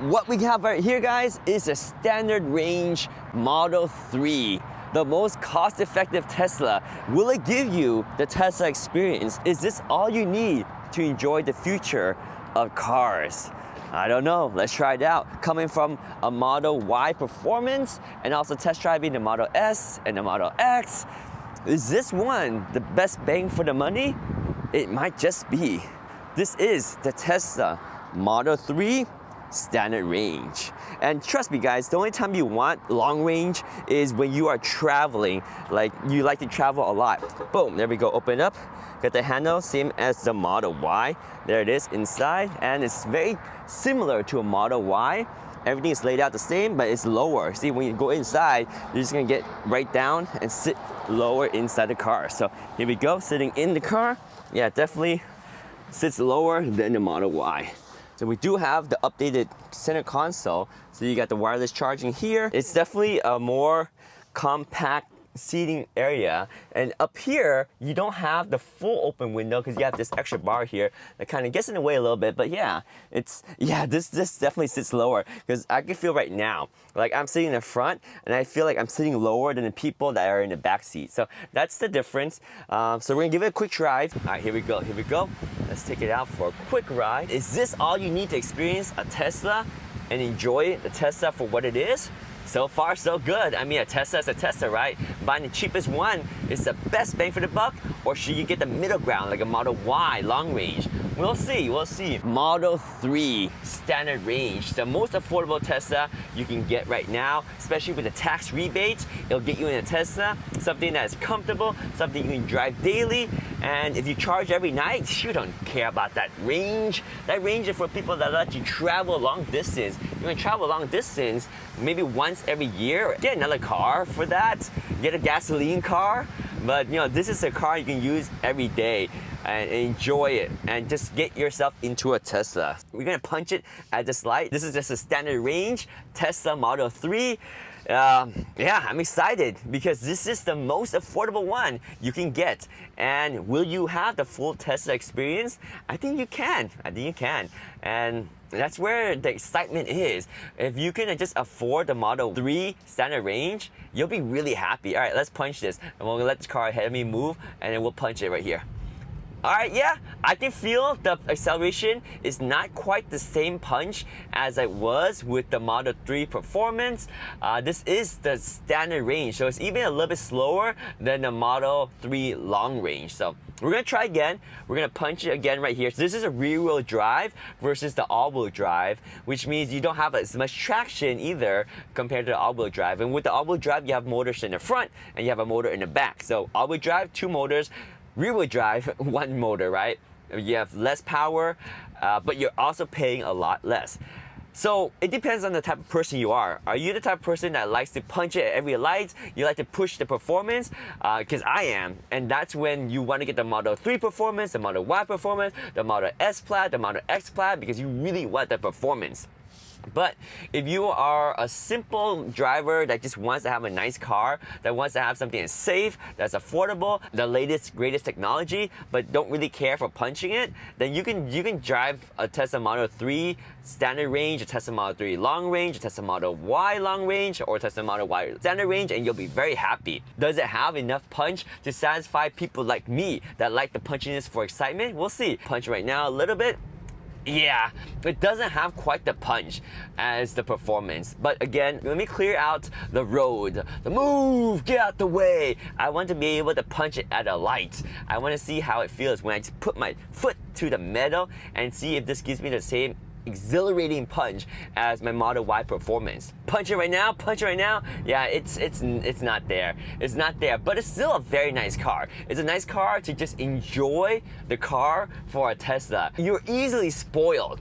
What we have right here, guys, is a standard range Model 3. The most cost-effective Tesla. Will it give you the Tesla experience? Is this all you need to enjoy the future of cars? I don't know. Let's try it out. Coming from a Model Y performance and also test driving the Model S and the Model X, is this one the best bang for the money? It might just be. This is the Tesla Model 3 standard range. And trust me guys, the only time you want long range is when you are traveling, like you like to travel a lot. Boom, there we go, open up, got the handle, same as the Model Y. There it is inside, and it's very similar to a Model Y. Everything is laid out the same, but it's lower. See, when you go inside, you're just gonna get right down and sit lower inside the car. So here we go, sitting in the car. Yeah, definitely sits lower than the Model Y. So we do have the updated center console. So you got the wireless charging here. It's definitely a more compact seating area, and up here you don't have the full open window because you have this extra bar here that kind of gets in the way a little bit. But yeah, this definitely sits lower because I can feel right now like I'm sitting in the front and I feel like I'm sitting lower than the people that are in the back seat. So that's the difference. So we're gonna give it a quick drive. All right, here we go. Let's take it out for a quick ride. Is this all you need to experience a Tesla and enjoy the Tesla for what it is? So far, so good. I mean, a Tesla is a Tesla, right? Buying the cheapest one is the best bang for the buck, or should you get the middle ground, like a Model Y long range? We'll see. Model 3 standard range, the most affordable Tesla you can get right now, especially with the tax rebates. It'll get you in a Tesla, something that is comfortable, something you can drive daily, and if you charge every night, you don't care about that range. That range is for people that let you travel a long distance. You want to travel a long distance, maybe once every year. Get another car for that. Get a gasoline car. But you know, this is a car you can use every day and enjoy it, and just get yourself into a Tesla. We're gonna punch it at this light. This is just a standard range Tesla Model 3. Yeah, I'm excited because this is the most affordable one you can get. And will you have the full Tesla experience? I think you can. And that's where the excitement is. If you can just afford the Model 3 standard range, you'll be really happy. All right, let's punch this. And we'll let the car ahead of me move, and then we'll punch it right here. All right, yeah, I can feel the acceleration is not quite the same punch as it was with the Model 3 Performance. This is the standard range, so it's even a little bit slower than the Model 3 long range. So we're gonna try again. We're gonna punch it again right here. So this is a rear-wheel drive versus the all-wheel drive, which means you don't have as much traction either compared to the all-wheel drive. And with the all-wheel drive, you have motors in the front and you have a motor in the back. So all-wheel drive, 2 motors. Rear-wheel drive, 1 motor, right? You have less power, but you're also paying a lot less. So it depends on the type of person you are. Are you the type of person that likes to punch it at every light? You like to push the performance? Because I am. And that's when you want to get the Model 3 Performance, the Model Y Performance, the Model S Plaid, the Model X Plaid, because you really want the performance. But if you are a simple driver that just wants to have a nice car, that wants to have something that's safe, that's affordable, the latest, greatest technology, but don't really care for punching it, then you can drive a Tesla Model 3 standard range, a Tesla Model 3 long range, a Tesla Model Y long range, or a Tesla Model Y standard range, and you'll be very happy. Does it have enough punch to satisfy people like me that like the punchiness for excitement? We'll see. Punch right now a little bit. Yeah, it doesn't have quite the punch as the Performance. But again, let me clear out the road. The move, get out the way. I want to be able to punch it at a light. I want to see how it feels when I just put my foot to the metal and see if this gives me the same exhilarating punch as my Model Y Performance. Punch it right now. Yeah, it's not there. It's not there, but it's still a very nice car. It's a nice car to just enjoy the car for a Tesla. You're easily spoiled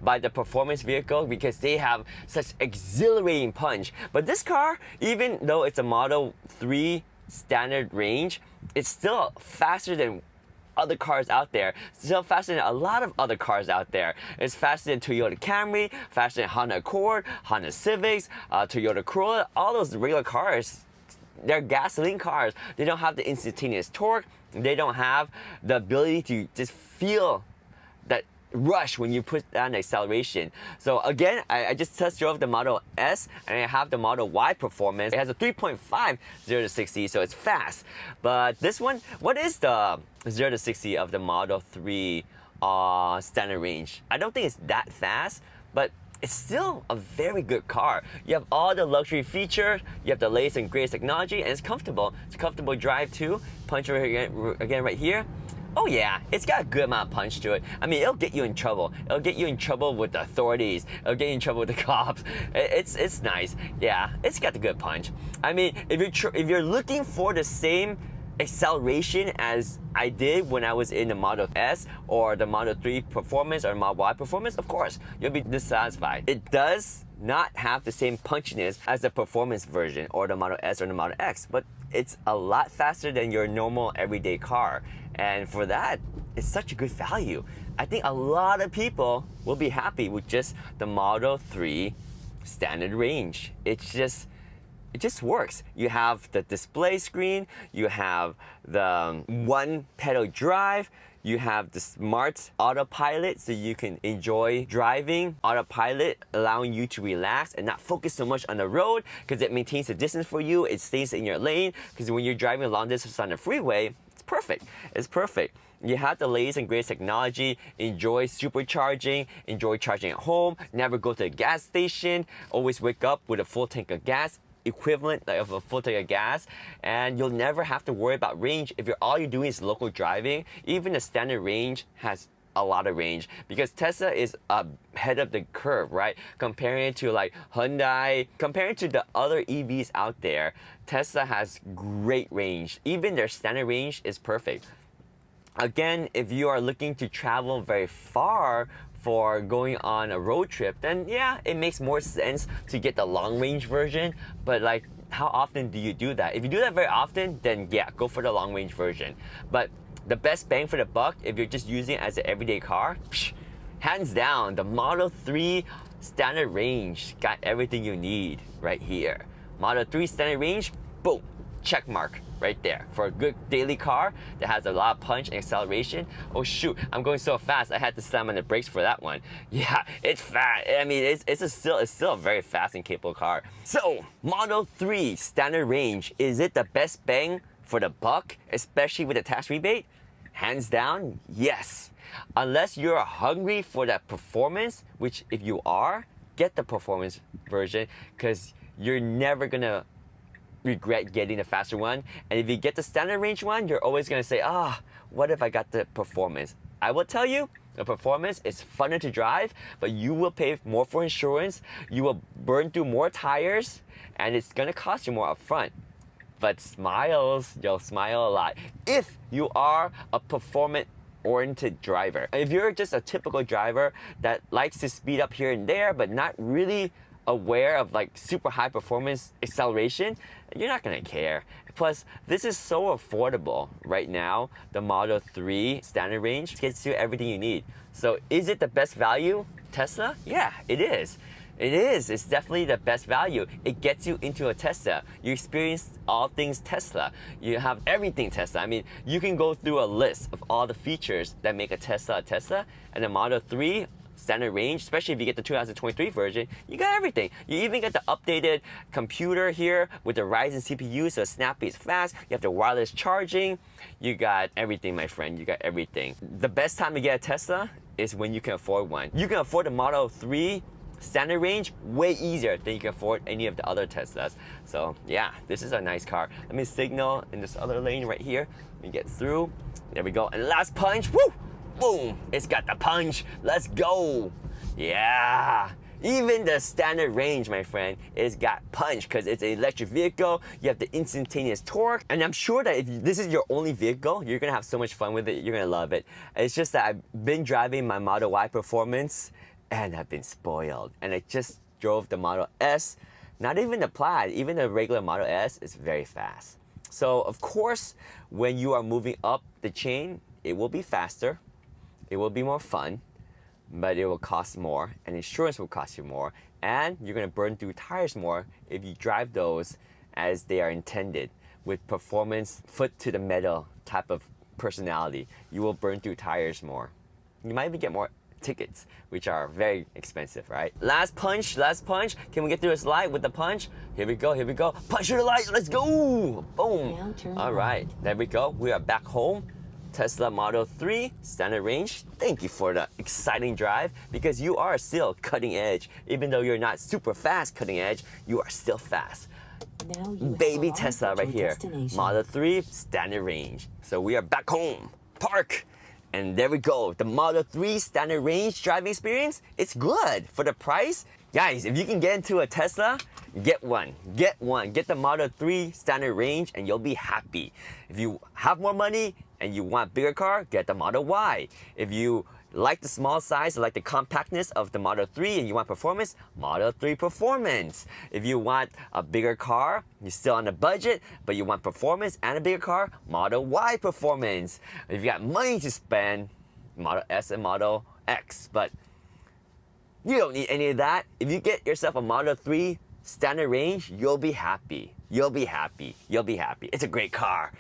by the performance vehicle because they have such exhilarating punch. But this car, even though it's a Model 3 standard range, it's still faster than other cars out there. Still faster than a lot of other cars out there. It's faster than Toyota Camry, faster than Honda Accord, Honda Civics, Toyota Corolla. All those regular cars, they're gasoline cars. They don't have the instantaneous torque. They don't have the ability to just feel that rush when you put down acceleration. So again, I just test drove the Model S, and I have the Model Y Performance. It has a 3.5 0 to 60, so it's fast. But this one, what is the 0 to 60 of the Model 3 standard range? I don't think it's that fast, but it's still a very good car. You have all the luxury features, you have the latest and greatest technology, and it's comfortable. It's a comfortable drive too. Punch again right here. Oh yeah, it's got a good amount of punch to it. I mean, it'll get you in trouble. It'll get you in trouble with the authorities. It'll get you in trouble with the cops. It's nice. Yeah, it's got the good punch. I mean, if you're looking for the same acceleration as I did when I was in the Model S or the Model 3 Performance or Model Y Performance, of course, you'll be dissatisfied. It does not have the same punchiness as the Performance version or the Model S or the Model X, but it's a lot faster than your normal everyday car. And for that, it's such a good value. I think a lot of people will be happy with just the Model 3 standard range. It just works. You have the display screen, you have the one pedal drive, you have the smart autopilot so you can enjoy driving. Autopilot allowing you to relax and not focus so much on the road because it maintains the distance for you. It stays in your lane because when you're driving a long distance on the freeway, it's perfect. It's perfect. You have the latest and greatest technology, enjoy supercharging, enjoy charging at home, never go to a gas station, always wake up with a full tank of gas, equivalent of a full tank of gas, and you'll never have to worry about range if all you're doing is local driving. Even the standard range has a lot of range because Tesla is ahead of the curve, right? Comparing it to like Hyundai, comparing to the other EVs out there, Tesla has great range. Even their standard range is perfect. Again, if you are looking to travel very far for going on a road trip, then yeah, it makes more sense to get the long range version. But like, how often do you do that? If you do that very often, then yeah, go for the long range version. But the best bang for the buck, if you're just using it as an everyday car, hands down, the Model 3 standard range got everything you need right here. Model 3 standard range, boom, check mark right there for a good daily car that has a lot of punch and acceleration. Oh shoot, I'm going so fast I had to slam on the brakes for that one. Yeah, it's fast. I mean, it's still a very fast and capable car. So Model 3 standard range, is it the best bang for the buck, especially with the tax rebate? Hands down, yes. Unless you're hungry for that performance, which if you are, get the performance version because you're never gonna regret getting the faster one. And if you get the standard range one, you're always gonna say, what if I got the performance? I will tell you, the performance is funner to drive, but you will pay more for insurance, you will burn through more tires, and it's gonna cost you more upfront. But smiles, you'll smile a lot if you are a performance-oriented driver. If you're just a typical driver that likes to speed up here and there, but not really aware of like super high performance acceleration, you're not gonna care. Plus, this is so affordable right now. The Model 3 standard range gets you everything you need. So is it the best value, Tesla? Yeah, it is. It is. It's definitely the best value. It gets you into a Tesla. You experience all things Tesla. You have everything Tesla. I mean, you can go through a list of all the features that make a Tesla, and the Model 3 standard range, especially if you get the 2023 version, you got everything. You even get the updated computer here with the Ryzen CPU, so snappy is fast. You have the wireless charging. You got everything, my friend. You got everything. The best time to get a Tesla is when you can afford one. You can afford the Model 3 standard range way easier than you can afford any of the other Teslas. So yeah, this is a nice car. Let me signal in this other lane right here. Let me get through. There we go. And last punch, woo! Boom! It's got the punch. Let's go. Yeah. Even the standard range, my friend, it's got punch because it's an electric vehicle. You have the instantaneous torque. And I'm sure that if this is your only vehicle, you're going to have so much fun with it. You're going to love it. It's just that I've been driving my Model Y Performance and I've been spoiled. And I just drove the Model S. Not even the Plaid, even the regular Model S is very fast. So of course, when you are moving up the chain, it will be faster. It will be more fun, but it will cost more, and insurance will cost you more, and you're gonna burn through tires more if you drive those as they are intended, with performance, foot to the metal type of personality. You will burn through tires more. You might even get more tickets, which are very expensive, right? Last punch. Can we get through a slide with the punch? Here we go. Punch through the light, let's go! Boom! All right, there we go. We are back home. Tesla Model 3 standard range. Thank you for the exciting drive because you are still cutting edge. Even though you're not super fast cutting edge, you are still fast. Baby Tesla right here. Model 3 standard range. So we are back home. Park. And there we go. The Model 3 standard range driving experience, it's good. For the price, guys, if you can get into a Tesla, get one. Get the Model 3 standard range and you'll be happy. If you have more money and you want a bigger car, get the Model Y. If you like the small size, like the compactness of the Model 3 and you want performance, Model 3 Performance. If you want a bigger car, you're still on a budget, but you want performance and a bigger car, Model Y Performance. If you got money to spend, Model S and Model X. But you don't need any of that. If you get yourself a Model 3 standard range, you'll be happy. You'll be happy. It's a great car.